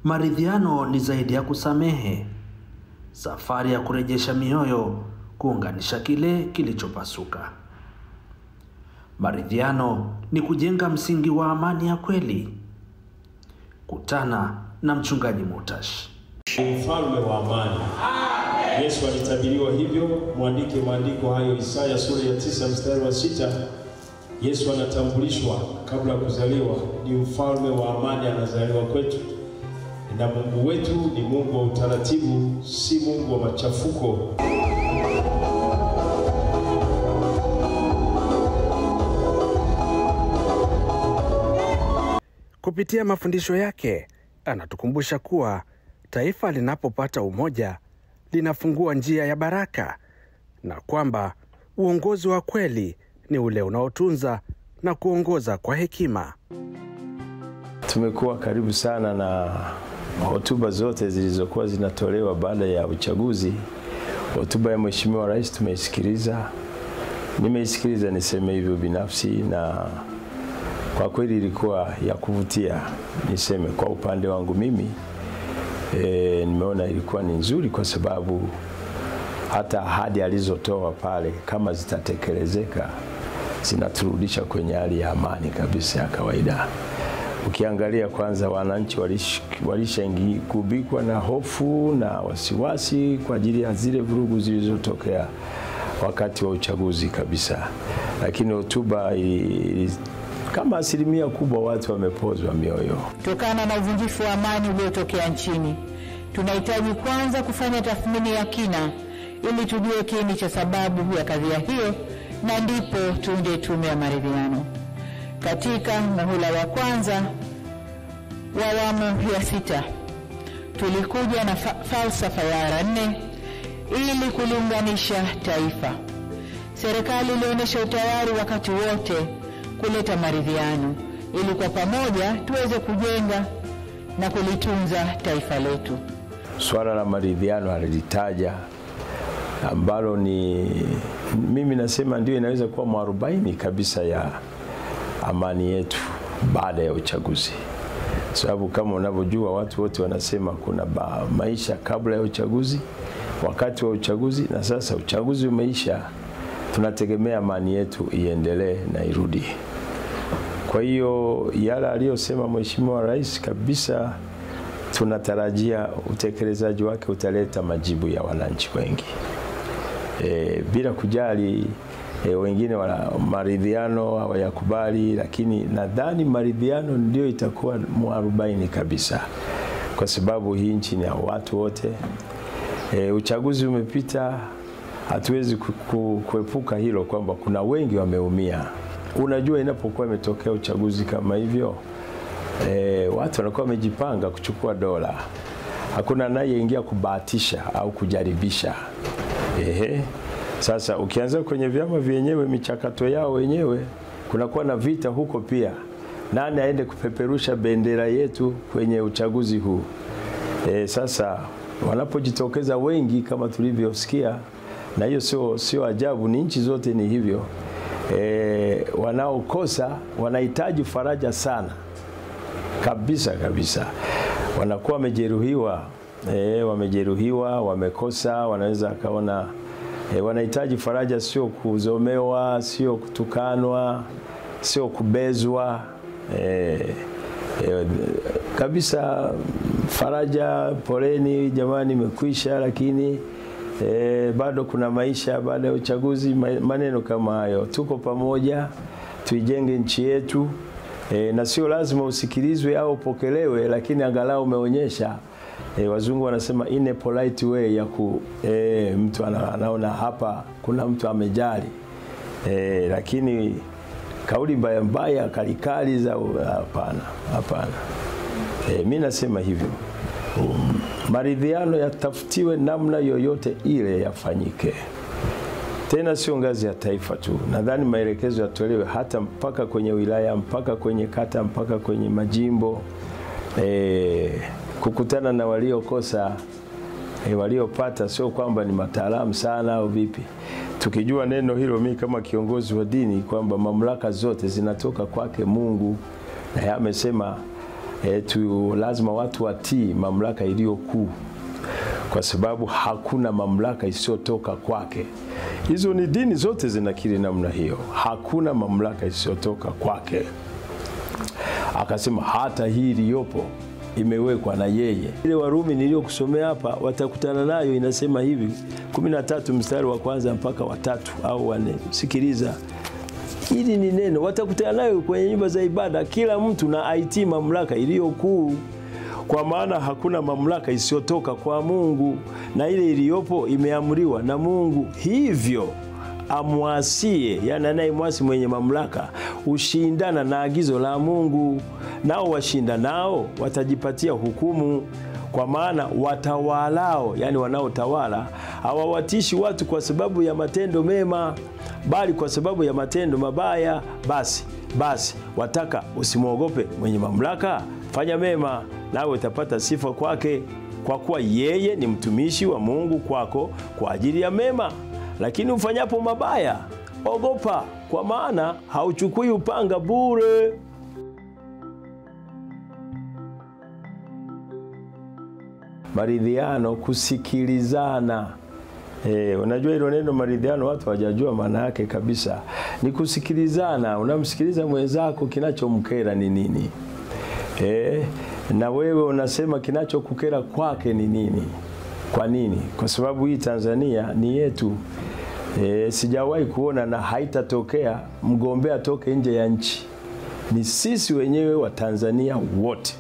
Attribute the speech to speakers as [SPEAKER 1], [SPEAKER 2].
[SPEAKER 1] Maridhiano ni zaidi ya kusamehe, safari ya kurejesha mioyo, kuunganisha kile kilichopasuka. Maridhiano ni kujenga msingi wa amani ya kweli. Kutana na Mchungaji Mutash.
[SPEAKER 2] Mfalme wa amani. Yesu alitabiriwa hivyo. Mwandike maandiko hayo, Isaya sura ya 9 mstari wa 6. Yesu anatambulishwa kabla ya kuzaliwa ni mfalme wa amani, anazaliwa kwetu. Na Mungu wetu ni Mungu wa utaratibu, si Mungu wa machafuko.
[SPEAKER 3] Kupitia mafundisho yake, anatukumbusha kuwa taifa linapopata umoja linafungua njia ya baraka, na kwamba uongozi wa kweli ni ule unaotunza na kuongoza kwa hekima.
[SPEAKER 4] Tumekuwa karibu sana na hotuba zote zilizokuwa zinatolewa baada ya uchaguzi. Hotuba ya Mheshimiwa Rais tumeisikiliza. Nimeisikiliza, niseme hivyo binafsi, na kwa kweli ilikuwa ya kuvutia. Niseme kwa upande wangu mimi, nimeona ilikuwa ni nzuri kwa sababu hata ahadi alizotoa pale kama zitatekelezeka zinaturudisha kwenye hali ya amani kabisa ya kawaida. Ukiangalia kwanza, wananchi walishangubikwa na hofu na wasiwasi kwa ajili ya zile vurugu zilizotokea wakati wa uchaguzi kabisa. Lakini hotuba kama asilimia kubwa watu wamepozwa mioyo.
[SPEAKER 5] Kutokana na uvunjifu wa amani uliotokea nchini, tunahitaji kwanza kufanya tathmini ya kina ili tujue kiini cha sababu ya kadhia hiyo, na ndipo tuunde tume ya maridhiano. Katika muhula wa kwanza wa awamu ya 6 tulikuja na falsafa ya R 4 ili kuliunganisha taifa. Serikali ilionyesha utayari wakati wote kuleta maridhiano ili kwa pamoja tuweze kujenga na kulitunza taifa letu.
[SPEAKER 4] Swala la maridhiano alilitaja, ambalo ni mimi nasema ndio inaweza kuwa mwarobaini kabisa ya amani yetu baada ya uchaguzi. Sababu kama unavyojua, watu wote wanasema kuna maisha kabla ya uchaguzi, wakati wa uchaguzi, na sasa uchaguzi umeisha. Tunategemea amani yetu iendelee na irudi. Kwa hiyo yale aliyosema Mheshimiwa Rais kabisa, tunatarajia utekelezaji wake utaleta majibu ya wananchi wengi. Bila kujali wengine maridhiano hawayakubali, lakini nadhani maridhiano ndio itakuwa mwarobaini kabisa, kwa sababu hii nchi ni ya watu wote. Uchaguzi umepita, hatuwezi kuepuka hilo kwamba kuna wengi wameumia. Unajua, inapokuwa imetokea uchaguzi kama hivyo, watu wanakuwa wamejipanga kuchukua dola. Hakuna anayeingia kubahatisha au kujaribisha. Sasa ukianza kwenye vyama vyenyewe, michakato yao wenyewe, kunakuwa na vita huko pia. Nani aende kupeperusha bendera yetu kwenye uchaguzi huu? Sasa wanapojitokeza wengi kama tulivyosikia, na hiyo sio ajabu, ni nchi zote ni hivyo. Wanaokosa wanahitaji faraja sana kabisa. Wanakuwa wamejeruhiwa, wamekosa, wanaweza kaona wanahitaji faraja, sio kuzomewa, sio kutukanwa, sio kubezwa. Kabisa faraja, poleni jamani, imekwisha, lakini bado kuna maisha baada ya uchaguzi. Maneno kama hayo, tuko pamoja, tuijenge nchi yetu. Na sio lazima usikilizwe au upokelewe, lakini angalau umeonyesha, wazungu wanasema in a polite way, ya mtu anaona hapa kuna mtu amejali. Lakini kauli mbaya kalikali za hapana. Mimi nasema hivyo, maridhiano yatafutiwe namna yoyote ile yafanyike. Tena sio ngazi ya taifa tu. Nadhani maelekezo yatolewe hata mpaka kwenye wilaya, mpaka kwenye kata, mpaka kwenye majimbo. Kukutana na waliokosa, waliopata, sio kwamba ni mataalamu sana au vipi. Tukijua neno hilo, mimi kama kiongozi wa dini, kwamba mamlaka zote zinatoka kwake Mungu, na yeye amesema lazima watu watii mamlaka iliyo kuu, kwa sababu hakuna mamlaka isiyotoka kwake. Hizo ni dini zote zinakiri namna hiyo, hakuna mamlaka isiyotoka kwake. Akasema hata hii iliyopo imewekwa na yeye. Ile Warumi niliyokusomea hapa watakutana nayo, inasema hivi 13 mstari wa kwanza mpaka wa 3 au 4. Sikiliza, hili ni neno watakutana nayo kwenye nyumba za ibada, kila mtu na aitii mamlaka iliyo kuu, kwa maana hakuna mamlaka isiyotoka kwa Mungu, na ile iliyopo imeamriwa na Mungu. Hivyo amwasie, yani anayemwasi mwenye mamlaka, ushindana na agizo la Mungu, nao washinda nao watajipatia hukumu. Kwa maana watawalao, yani wanaotawala, hawawatishi watu kwa sababu ya matendo mema, bali kwa sababu ya matendo mabaya. Basi wataka usimwogope mwenye mamlaka, fanya mema, nawe utapata sifa kwake, kwa kuwa yeye ni mtumishi wa Mungu kwako kwa ajili ya mema. Lakini ufanyapo mabaya, ogopa, kwa maana hauchukui upanga bure. Maridhiano, kusikilizana. Unajua hilo neno maridhiano watu hawajajua maana yake kabisa. Ni kusikilizana, unamsikiliza mwenzako kinachomkera ni nini. Na wewe unasema kinachokukera kwake ni nini. Kwa nini? Kwa sababu hii Tanzania ni yetu. Sijawahi kuona na haitatokea mgombea toke nje ya nchi. Ni sisi wenyewe wa Tanzania wote.